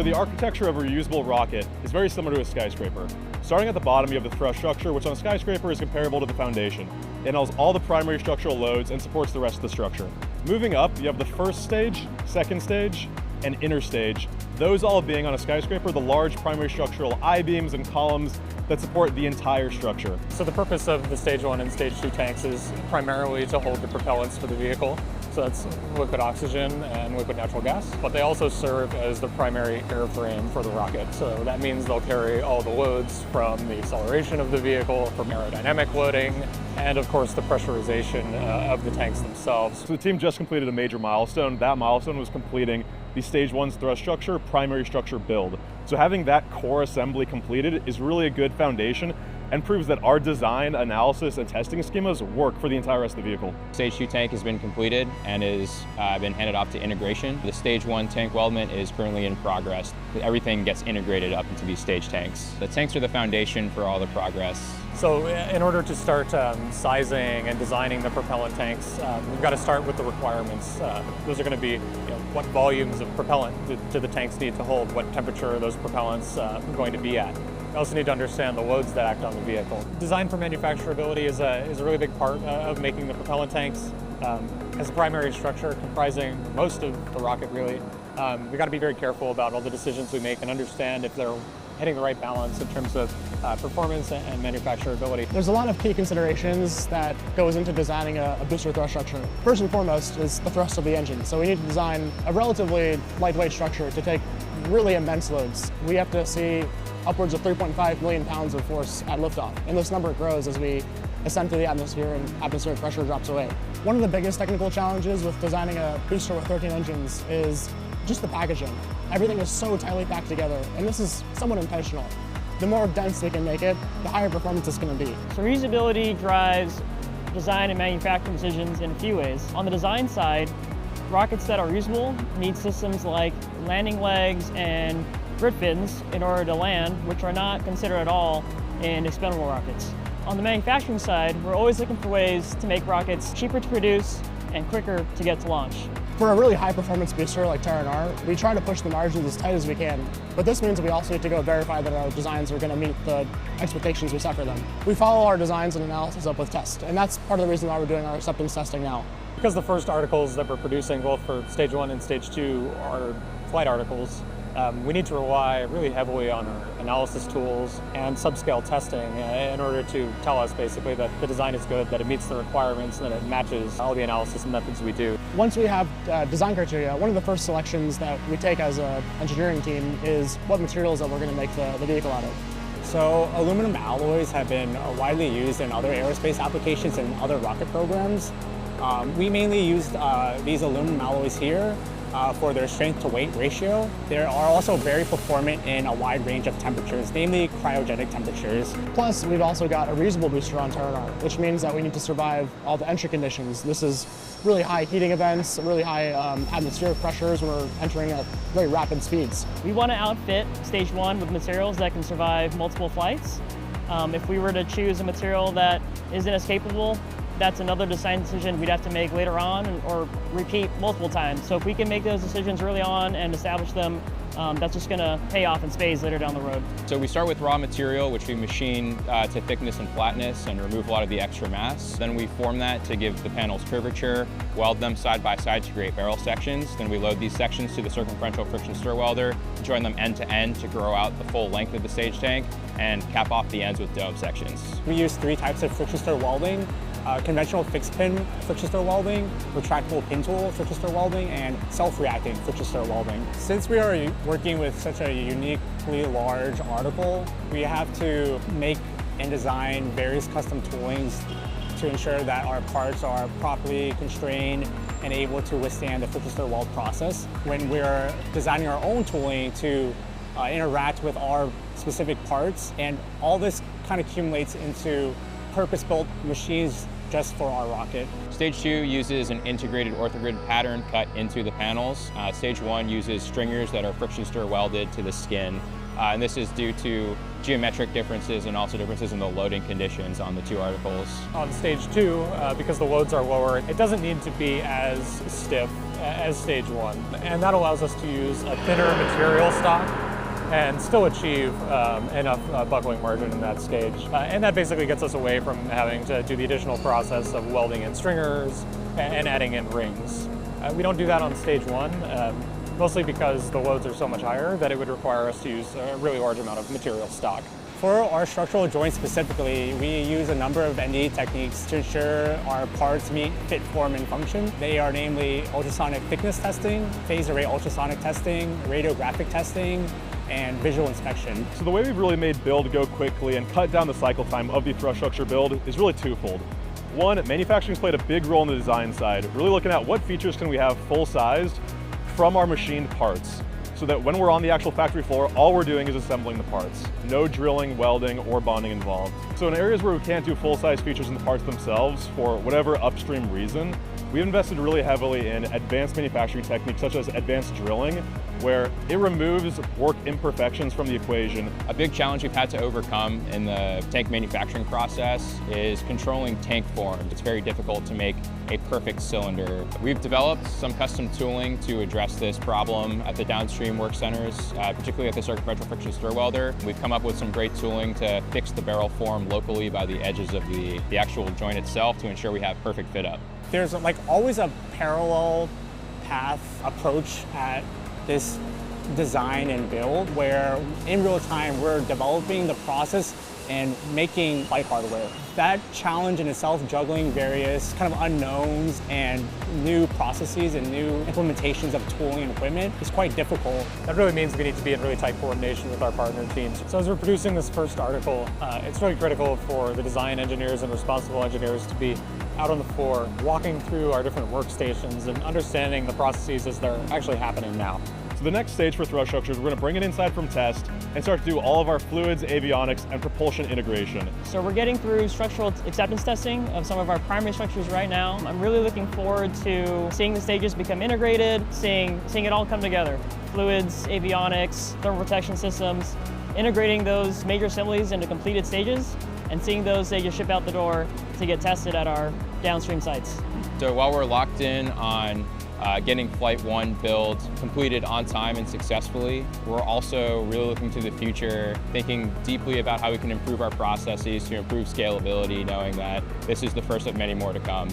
So the architecture of a reusable rocket is very similar to a skyscraper. Starting at the bottom, you have the thrust structure, which on a skyscraper is comparable to the foundation. It handles all the primary structural loads and supports the rest of the structure. Moving up, you have the first stage, second stage, and inner stage. Those all being on a skyscraper, the large primary structural I-beams and columns that support the entire structure. So the purpose of the stage 1 and stage 2 tanks is primarily to hold the propellants for the vehicle. So that's liquid oxygen and liquid natural gas, but they also serve as the primary airframe for the rocket. So that means they'll carry all the loads from the acceleration of the vehicle, from aerodynamic loading, and of course the pressurization of the tanks themselves. So the team just completed a major milestone. That milestone was completing the stage 1's thrust structure, primary structure build. So having that core assembly completed is really a good foundation and proves that our design, analysis, and testing schemas work for the entire rest of the vehicle. Stage 2 tank has been completed and is been handed off to integration. The stage 1 tank weldment is currently in progress. Everything gets integrated up into these stage tanks. The tanks are the foundation for all the progress. So in order to start sizing and designing the propellant tanks, we've got to start with the requirements. Those are going to be what volumes of propellant do the tanks need to hold, what temperature are those propellants going to be at. We also need to understand the loads that act on the vehicle. Design for manufacturability is a really big part of making the propellant tanks. As a primary structure comprising most of the rocket, really, we've got to be very careful about all the decisions we make and understand if they're hitting the right balance in terms of performance and manufacturability. There's a lot of key considerations that goes into designing a booster thrust structure. First and foremost is the thrust of the engine. So we need to design a relatively lightweight structure to take really immense loads. We have to see upwards of 3.5 million pounds of force at liftoff, and this number grows as we ascend through the atmosphere and atmospheric pressure drops away. One of the biggest technical challenges with designing a booster with 13 engines is just the packaging. Everything is so tightly packed together, and this is somewhat intentional. The more dense we can make it, the higher performance it's going to be. So reusability drives design and manufacturing decisions in a few ways. On the design side, rockets that are reusable need systems like landing legs and grid fins in order to land, which are not considered at all in expendable rockets. On the manufacturing side, we're always looking for ways to make rockets cheaper to produce and quicker to get to launch. For a really high performance booster like Terran R, we try to push the margins as tight as we can, but this means we also need to go verify that our designs are going to meet the expectations we set for them. We follow our designs and analysis up with tests, and that's part of the reason why we're doing our acceptance testing now. Because the first articles that we're producing, both for stage 1 and stage 2, are flight articles, we need to rely really heavily on our analysis tools and subscale testing in order to tell us basically that the design is good, that it meets the requirements, and that it matches all the analysis methods we do. Once we have design criteria, one of the first selections that we take as an engineering team is what materials that we're going to make the vehicle out of. So aluminum alloys have been widely used in other aerospace applications and other rocket programs. We mainly used these aluminum alloys here for their strength to weight ratio. They are also very performant in a wide range of temperatures, namely cryogenic temperatures. Plus, we've also got a reusable booster on Terran R, which means that we need to survive all the entry conditions. This is really high heating events, really high atmospheric pressures when we're entering at very rapid speeds. We want to outfit stage 1 with materials that can survive multiple flights. If we were to choose a material that isn't escapable, that's another design decision we'd have to make later on or repeat multiple times. So if we can make those decisions early on and establish them, that's just going to pay off in spades later down the road. So we start with raw material, which we machine to thickness and flatness and remove a lot of the extra mass. Then we form that to give the panels curvature, weld them side by side to create barrel sections. Then we load these sections to the circumferential friction stir welder, join them end to end to grow out the full length of the stage tank, and cap off the ends with dome sections. We use 3 types of friction stir welding. Conventional fixed pin friction stir welding, retractable pin tool friction stir welding, and self-reacting friction stir welding. Since we are working with such a uniquely large article, we have to make and design various custom toolings to ensure that our parts are properly constrained and able to withstand the friction stir weld process. When we're designing our own tooling to interact with our specific parts, and all this kind of accumulates into purpose-built machines just for our rocket. Stage 2 uses an integrated orthogrid pattern cut into the panels. Stage 1 uses stringers that are friction stir welded to the skin. And this is due to geometric differences and also differences in the loading conditions on the two articles. On stage 2, because the loads are lower, it doesn't need to be as stiff as stage 1. And that allows us to use a thinner material stock and still achieve enough buckling margin in that stage. And that basically gets us away from having to do the additional process of welding in stringers and adding in rings. We don't do that on stage 1, mostly because the loads are so much higher that it would require us to use a really large amount of material stock. For our structural joints specifically, we use a number of ND techniques to ensure our parts meet fit, form, and function. They are namely ultrasonic thickness testing, phased array ultrasonic testing, radiographic testing, and visual inspection. So the way we've really made build go quickly and cut down the cycle time of the thrust structure build is really twofold. One, manufacturing's played a big role in the design side, really looking at what features can we have full-sized from our machined parts, so that when we're on the actual factory floor, all we're doing is assembling the parts. No drilling, welding, or bonding involved. So in areas where we can't do full-size features in the parts themselves for whatever upstream reason, we've invested really heavily in advanced manufacturing techniques such as advanced drilling, where it removes work imperfections from the equation. A big challenge we've had to overcome in the tank manufacturing process is controlling tank form. It's very difficult to make a perfect cylinder. We've developed some custom tooling to address this problem at the downstream work centers, particularly at the circumferential friction stir welder. We've come up with some great tooling to fix the barrel form locally by the edges of the actual joint itself to ensure we have perfect fit up. There's like always a parallel path approach at this design and build where in real time we're developing the process and making flight hardware. That challenge in itself, juggling various kind of unknowns and new processes and new implementations of tooling and equipment, is quite difficult. That really means we need to be in really tight coordination with our partner teams. So as we're producing this first article, it's really critical for the design engineers and responsible engineers to be out on the floor, walking through our different workstations and understanding the processes as they're actually happening now. So the next stage for thrust structures, we're going to bring it inside from test and start to do all of our fluids, avionics, and propulsion integration. So we're getting through structural acceptance testing of some of our primary structures right now. I'm really looking forward to seeing the stages become integrated, seeing it all come together. Fluids, avionics, thermal protection systems, integrating those major assemblies into completed stages, and seeing those stages ship out the door to get tested at our downstream sites. So while we're locked in on getting Flight 1 build completed on time and successfully, we're also really looking to the future, thinking deeply about how we can improve our processes to improve scalability, knowing that this is the first of many more to come.